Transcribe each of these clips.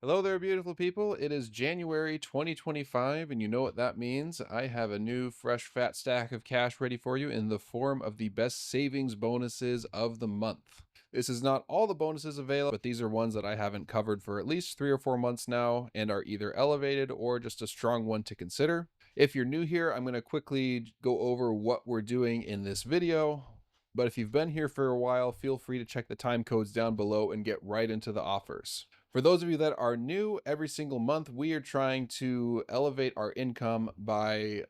Hello there, beautiful people. It is January 2025, and you know what that means. I have a new, fresh, fat stack of cash ready for you in the form of the best savings bonuses of the month. This is not all the bonuses available, but these are ones that I haven't covered for at least 3 or 4 months now and are either elevated or just a strong one to consider. If you're new here, I'm going to quickly go over what we're doing in this video. But if you've been here for a while, feel free to check the time codes down below and get right into the offers. For those of you that are new, every single month we are trying to elevate our income by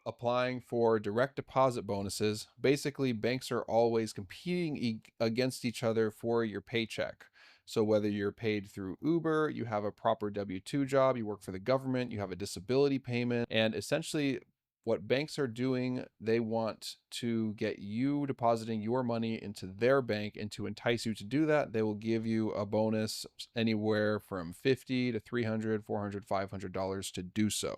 applying for direct deposit bonuses. Basically, banks are always competing against each other for your paycheck. So whether you're paid through Uber, you have a proper W-2 job, you work for the government, you have a disability payment, and essentially what banks are doing, they want to get you depositing your money into their bank, and to entice you to do that, they will give you a bonus anywhere from 50 to 300, 400, $500 to do so.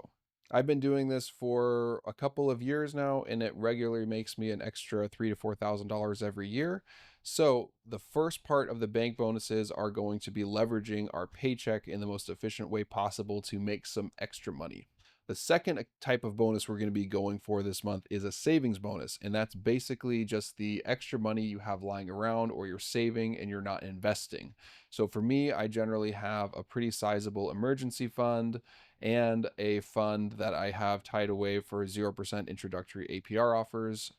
I've been doing this for a couple of years now, and it regularly makes me an extra $3,000 to $4,000 every year. So the first part of the bank bonuses are going to be leveraging our paycheck in the most efficient way possible to make some extra money. The second type of bonus we're going to be going for this month is a savings bonus, and that's basically just the extra money you have lying around or you're saving and you're not investing. So for me, I generally have a pretty sizable emergency fund and a fund that I have tied away for 0% introductory APR offers.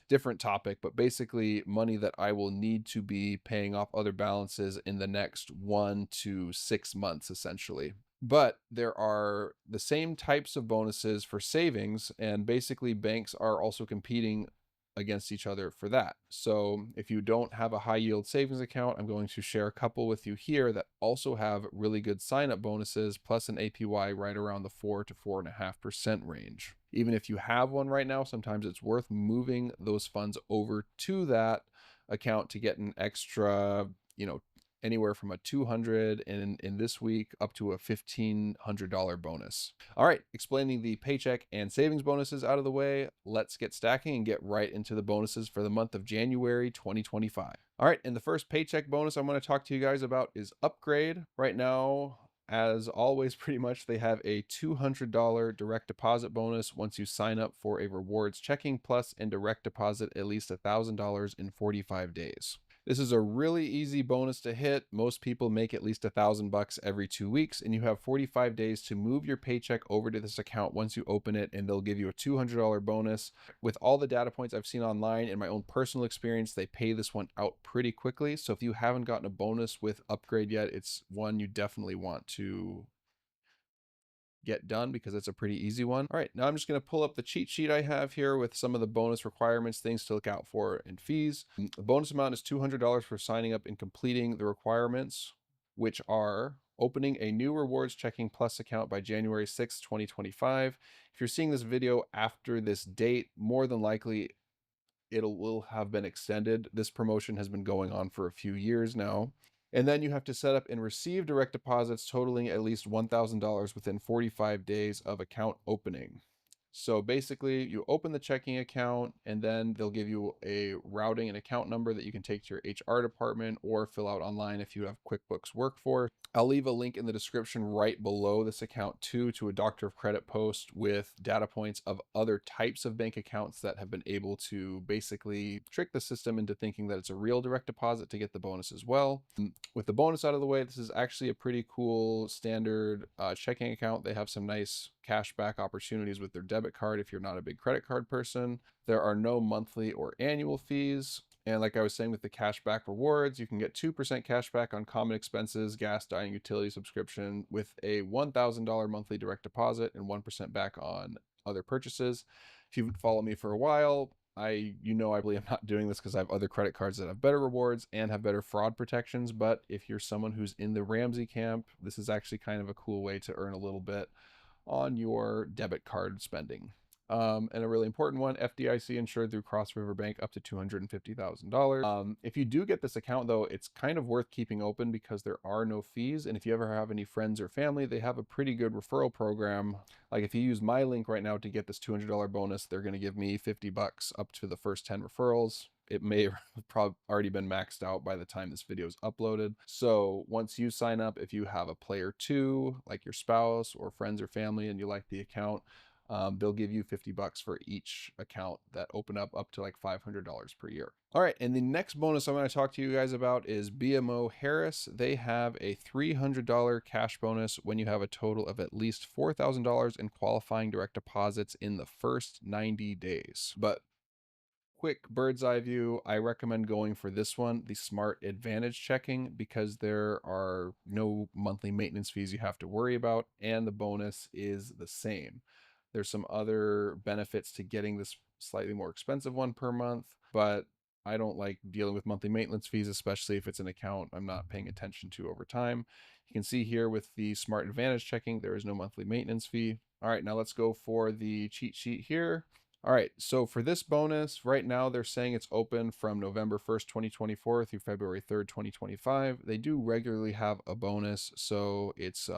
Different topic, but basically money that I will need to be paying off other balances in the next 1 to 6 months, essentially. But there are the same types of bonuses for savings, and basically banks are also competing against each other for that. So if you don't have a high yield savings account, I'm going to share a couple with you here that also have really good sign up bonuses plus an APY right around the 4 to 4.5% range. Even if you have one right now, sometimes it's worth moving those funds over to that account to get an extra, anywhere from a 200 in this week up to a $1,500 bonus. All right, explaining the paycheck and savings bonuses out of the way, let's get stacking and get right into the bonuses for the month of January 2025. All right, and the first paycheck bonus I'm going to talk to you guys about is Upgrade. Right now, as always, pretty much they have a $200 direct deposit bonus once you sign up for a rewards checking plus and direct deposit at least $1,000 in 45 days. This is a really easy bonus to hit. Most people make at least $1,000 every 2 weeks, and you have 45 days to move your paycheck over to this account once you open it, and they'll give you a $200 bonus. With all the data points I've seen online and my own personal experience, they pay this one out pretty quickly. So if you haven't gotten a bonus with Upgrade yet, it's one you definitely want to get done because it's a pretty easy one. All right, now I'm just going to pull up the cheat sheet I have here with some of the bonus requirements, things to look out for, and fees. The bonus amount is $200 for signing up and completing the requirements, which are opening a new rewards checking plus account by January 6th, 2025. If you're seeing this video after this date, more than likely it will have been extended. This promotion has been going on for a few years now. And then you have to set up and receive direct deposits totaling at least $1,000 within 45 days of account opening. So basically, you open the checking account, and then they'll give you a routing and account number that you can take to your HR department or fill out online if you have QuickBooks Workforce. I'll leave a link in the description right below this account too to a Doctor of Credit post with data points of other types of bank accounts that have been able to basically trick the system into thinking that it's a real direct deposit to get the bonus as well. With the bonus out of the way, this is actually a pretty cool standard checking account. They have some nice cashback opportunities with their debit card if you're not a big credit card person. There are no monthly or annual fees. And like I was saying with the cashback rewards, you can get 2% cashback on common expenses, gas, dining, utility subscription with a $1,000 monthly direct deposit and 1% back on other purchases. If you've followed me for a while, I believe I'm not doing this because I have other credit cards that have better rewards and have better fraud protections. But if you're someone who's in the Ramsey camp, this is actually kind of a cool way to earn a little bit on your debit card spending. And a really important one, FDIC insured through Cross River Bank up to $250,000. If you do get this account though, it's kind of worth keeping open because there are no fees. And if you ever have any friends or family, they have a pretty good referral program. Like if you use my link right now to get this $200 bonus, they're going to give me $50 up to the first 10 referrals. it may have probably already been maxed out by the time this video is uploaded. So once you sign up, if you have a player 2, like your spouse or friends or family, and you like the account, they'll give you $50 for each account that open up to like $500 per year. All right, and the next bonus I'm going to talk to you guys about is BMO Harris. They have a $300 cash bonus when you have a total of at least $4,000 in qualifying direct deposits in the first 90 days. But quick bird's eye view, I recommend going for this one, the Smart Advantage Checking, because there are no monthly maintenance fees you have to worry about, and the bonus is the same. There's some other benefits to getting this slightly more expensive one per month, but I don't like dealing with monthly maintenance fees, especially if it's an account I'm not paying attention to over time. You can see here with the Smart Advantage Checking, there is no monthly maintenance fee. All right, now let's go for the cheat sheet here. All right, so for this bonus, right now they're saying it's open from November 1st, 2024 through February 3rd, 2025. They do regularly have a bonus, so it's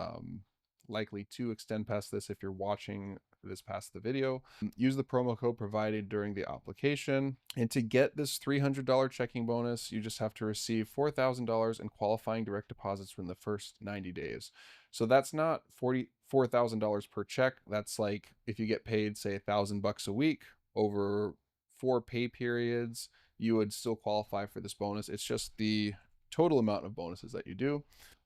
likely to extend past this if you're watching this past the video. Use the promo code provided during the application. And to get this $300 checking bonus, you just have to receive $4,000 in qualifying direct deposits within the first 90 days. So that's not $44,000 per check. That's like if you get paid, say, $1,000 a week over 4 pay periods, you would still qualify for this bonus. It's just the total amount of bonuses that you do.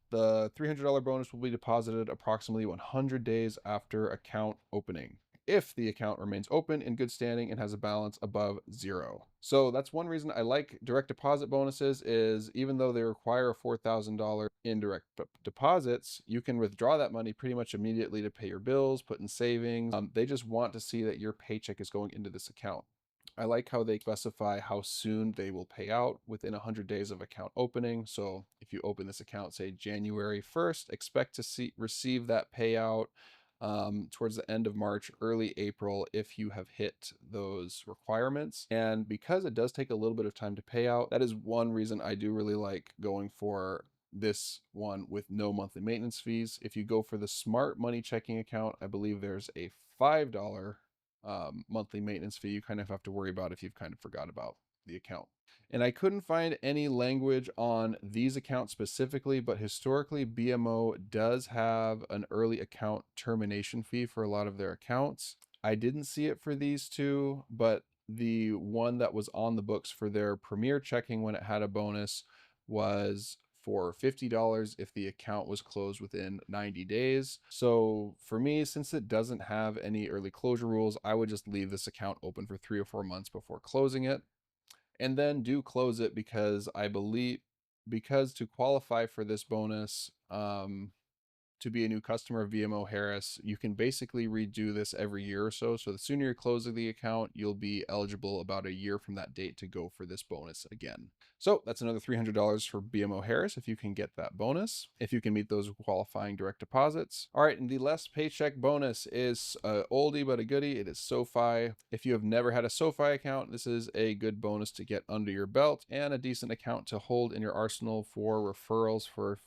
The $300 bonus will be deposited approximately 100 days after account opening, if the account remains open in good standing and has a balance above 0. So that's one reason I like direct deposit bonuses, is even though they require a $4,000 in direct deposits, you can withdraw that money pretty much immediately to pay your bills, put in savings. They just want to see that your paycheck is going into this account. I like how they specify how soon they will pay out within 100 days of account opening. So if you open this account, say January 1st, expect to receive that payout towards the end of March, early April, if you have hit those requirements. And because it does take a little bit of time to pay out, that is one reason I do really like going for this one with no monthly maintenance fees. If you go for the Smart Money Checking account, I believe there's a $5 monthly maintenance fee you kind of have to worry about if you've kind of forgot about the account. And I couldn't find any language on these accounts specifically, but historically BMO does have an early account termination fee for a lot of their accounts. I didn't see it for these two, but the one that was on the books for their Premier Checking when it had a bonus was for $50 if the account was closed within 90 days. So for me, since it doesn't have any early closure rules, I would just leave this account open for 3 or 4 months before closing it. And then do close it, because to qualify for this bonus, to be a new customer of BMO Harris, you can basically redo this every year or so. So the sooner you're closing the account, you'll be eligible about a year from that date to go for this bonus again. So that's another $300 for BMO Harris if you can get that bonus, if you can meet those qualifying direct deposits. All right, and the last paycheck bonus is a oldie but a goodie. It is SOFI. If you have never had a SOFI account, this is a good bonus to get under your belt and a decent account to hold in your arsenal for referrals for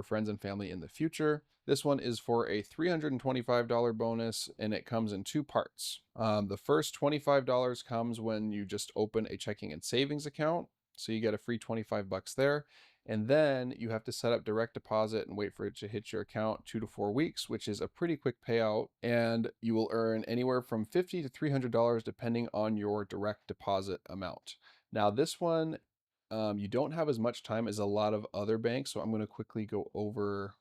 friends and family in the future. This one is for a $325 bonus, and it comes in 2 parts. The first $25 comes when you just open a checking and savings account. So you get a free $25 there. And then you have to set up direct deposit and wait for it to hit your account 2 to 4 weeks, which is a pretty quick payout. And you will earn anywhere from $50 to $300 depending on your direct deposit amount. Now this one, you don't have as much time as a lot of other banks. So I'm going to quickly go over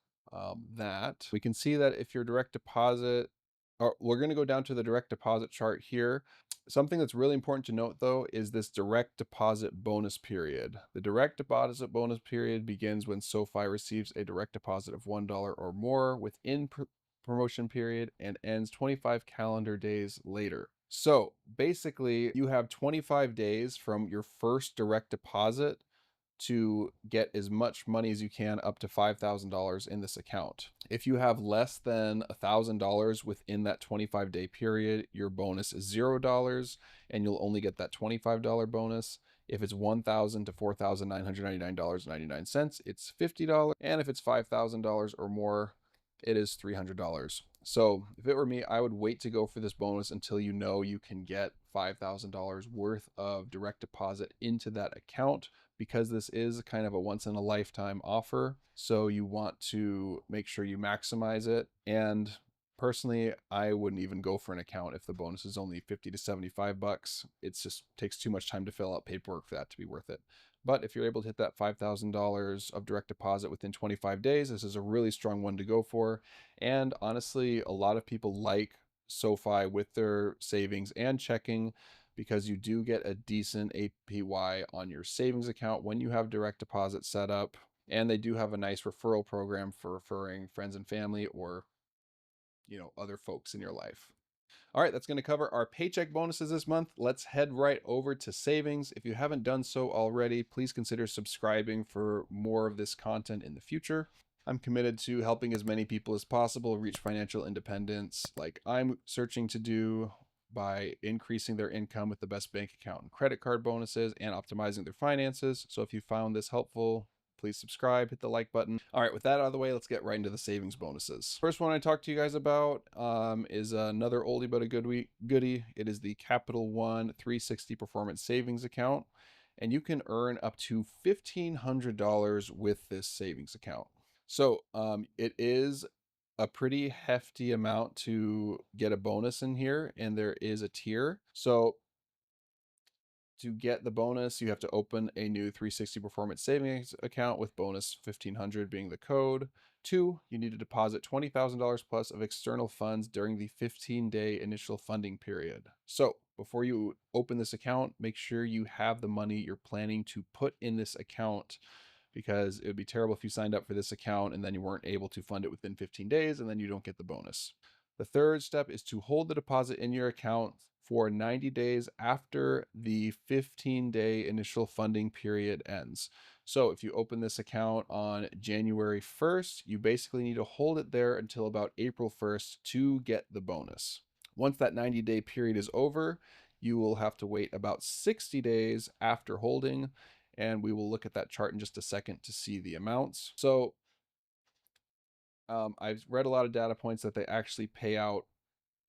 that. We can see that if your direct deposit, or we're going to go down to the direct deposit chart here. Something that's really important to note though is this direct deposit bonus period. The direct deposit bonus period begins when SOFI receives a direct deposit of $1 or more within promotion period and ends 25 calendar days later. So basically you have 25 days from your first direct deposit to get as much money as you can, up to $5,000 in this account. If you have less than $1,000 within that 25-day period, your bonus is $0 and you'll only get that $25 bonus. If it's $1,000 to $4,999.99, it's $50. And if it's $5,000 or more, it is $300. So if it were me, I would wait to go for this bonus until you know you can get $5,000 worth of direct deposit into that account, because this is kind of a once in a lifetime offer. So you want to make sure you maximize it. And personally, I wouldn't even go for an account if the bonus is only 50 to 75 bucks. It just takes too much time to fill out paperwork for that to be worth it. But if you're able to hit that $5,000 of direct deposit within 25 days, this is a really strong one to go for. And honestly, a lot of people like SOFI with their savings and checking, because you do get a decent APY on your savings account when you have direct deposit set up. And they do have a nice referral program for referring friends and family, or other folks in your life. All right, that's going to cover our paycheck bonuses this month. Let's head right over to savings. If you haven't done so already, please consider subscribing for more of this content in the future. I'm committed to helping as many people as possible reach financial independence, like I'm searching to do, by increasing their income with the best bank account and credit card bonuses and optimizing their finances. So if you found this helpful, please subscribe, hit the like button. All right, with that out of the way, let's get right into the savings bonuses. First one I talked to you guys about is another oldie but a goodie. It is the Capital One 360 Performance Savings Account, and you can earn up to $1,500 with this savings account. So it is a pretty hefty amount to get a bonus in here, and there is a tier. So to get the bonus, you have to open a new 360 performance savings account with bonus 1500 being the code. 2, you need to deposit $20,000 plus of external funds during the 15-day initial funding period. So before you open this account, make sure you have the money you're planning to put in this account, because it would be terrible if you signed up for this account and then you weren't able to fund it within 15 days and then you don't get the bonus. The third step is to hold the deposit in your account for 90 days after the 15-day initial funding period ends. So if you open this account on January 1st, you basically need to hold it there until about April 1st to get the bonus. Once that 90-day period is over, you will have to wait about 60 days after holding, and we will look at that chart in just a second to see the amounts. So I've read a lot of data points that they actually pay out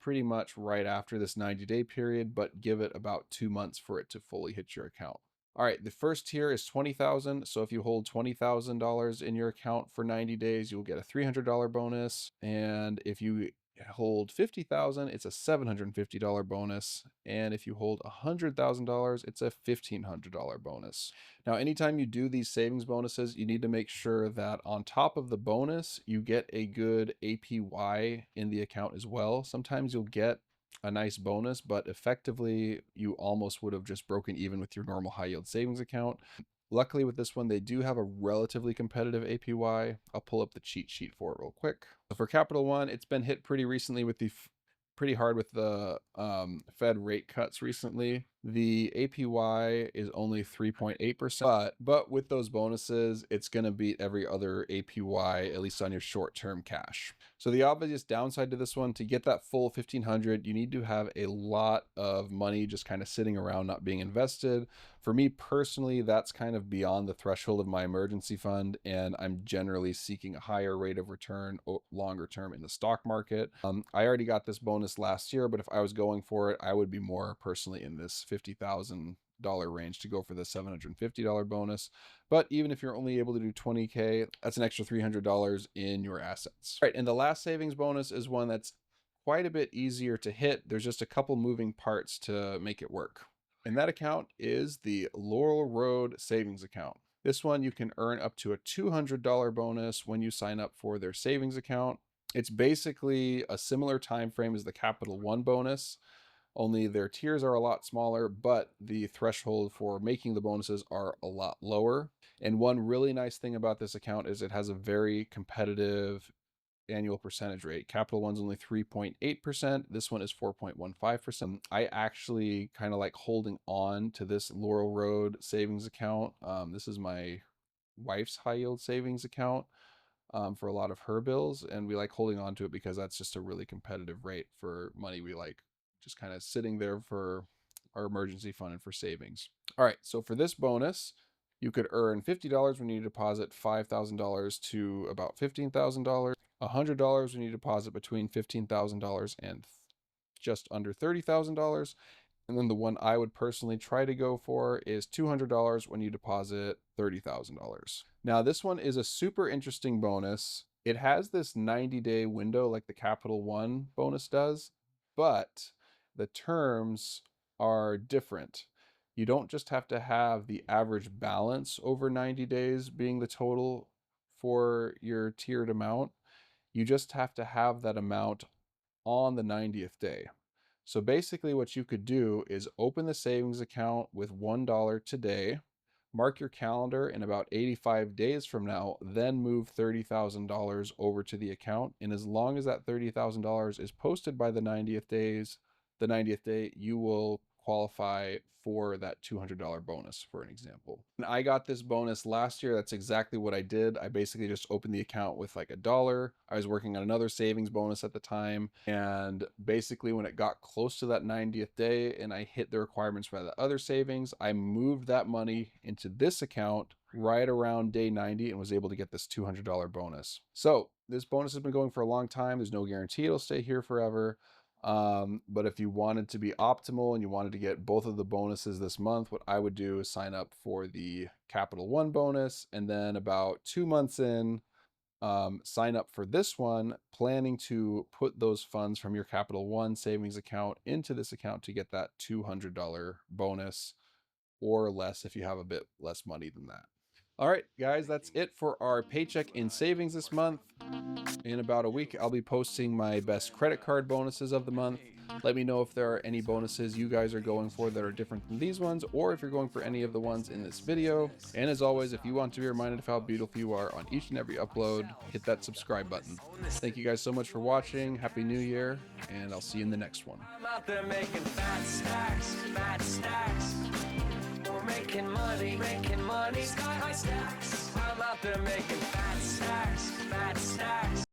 pretty much right after this 90-day period, but give it about 2 months for it to fully hit your account. All right, the first tier is $20,000. So if you hold $20,000 in your account for 90 days, you'll get a $300 bonus. And if you hold $50,000, it's a $750 bonus. And if you hold $100,000, it's a $1,500 bonus. Now, anytime you do these savings bonuses, you need to make sure that on top of the bonus, you get a good APY in the account as well. Sometimes you'll get a nice bonus, but effectively you almost would have just broken even with your normal high yield savings account. Luckily with this one, they do have a relatively competitive APY. I'll pull up the cheat sheet for it real quick. So for Capital One, it's been hit pretty recently with pretty hard with the Fed rate cuts recently. The APY is only 3.8%, but with those bonuses, it's going to beat every other APY, at least on your short-term cash. So the obvious downside to this one, to get that full 1500, you need to have a lot of money just kind of sitting around not being invested. For me personally, that's kind of beyond the threshold of my emergency fund, and I'm generally seeking a higher rate of return longer term in the stock market. I already got this bonus last year, but if I was going for it, I would be more personally in this $50,000 range to go for the $750 bonus. But even if you're only able to do 20K, that's an extra $300 in your assets. All right, and the last savings bonus is one that's quite a bit easier to hit. There's just a couple moving parts to make it work. And that account is the Laurel Road Savings Account. This one you can earn up to a $200 bonus when you sign up for their savings account. It's basically a similar time frame as the Capital One bonus, only their tiers are a lot smaller, but the threshold for making the bonuses are a lot lower. And one really nice thing about this account is it has a very competitive annual percentage rate. Capital One's only 3.8%. This one is 4.15%. I actually kind of like holding on to this Laurel Road savings account. This is my wife's high yield savings account for a lot of her bills, and we like holding on to it because that's just a really competitive rate for money we like just kind of sitting there for our emergency fund and for savings. All right, so for this bonus, You could earn $50 when you deposit $5,000 to about $15,000, $100 when you deposit between $15,000 and just under $30,000. And then the one I would personally try to go for is $200 when you deposit $30,000. Now, this one is a super interesting bonus. It has this 90-day window like the Capital One bonus does, but the terms are different. You don't just have to have the average balance over 90 days being the total for your tiered amount. You just have to have that amount on the 90th day. So basically what you could do is open the savings account with $1 today, mark your calendar in about 85 days from now, then move $30,000 over to the account. And as long as that $30,000 is posted by the 90th day, you will qualify for that $200 bonus, for an example. And I got this bonus last year. That's exactly what I did. I basically just opened the account with like $1. I was working on another savings bonus at the time. And basically when it got close to that 90th day and I hit the requirements for the other savings, I moved that money into this account right around day 90 and was able to get this $200 bonus. So this bonus has been going for a long time. There's no guarantee it'll stay here forever. But if you wanted to be optimal and you wanted to get both of the bonuses this month, what I would do is sign up for the Capital One bonus, and then about 2 months in, sign up for this one, planning to put those funds from your Capital One savings account into this account to get that $200 bonus, or less if you have a bit less money than that. All right, guys, that's it for our paycheck in savings this month. In about a week, I'll be posting my best credit card bonuses of the month. Let me know if there are any bonuses you guys are going for that are different than these ones, or if you're going for any of the ones in this video. And as always, if you want to be reminded of how beautiful you are on each and every upload, hit that subscribe button. Thank you guys so much for watching. Happy New Year, and I'll see you in the next one. I'm out there making fat stacks, fat stacks. We're making money, sky high stacks. I'm out there making fat stacks, fat stacks.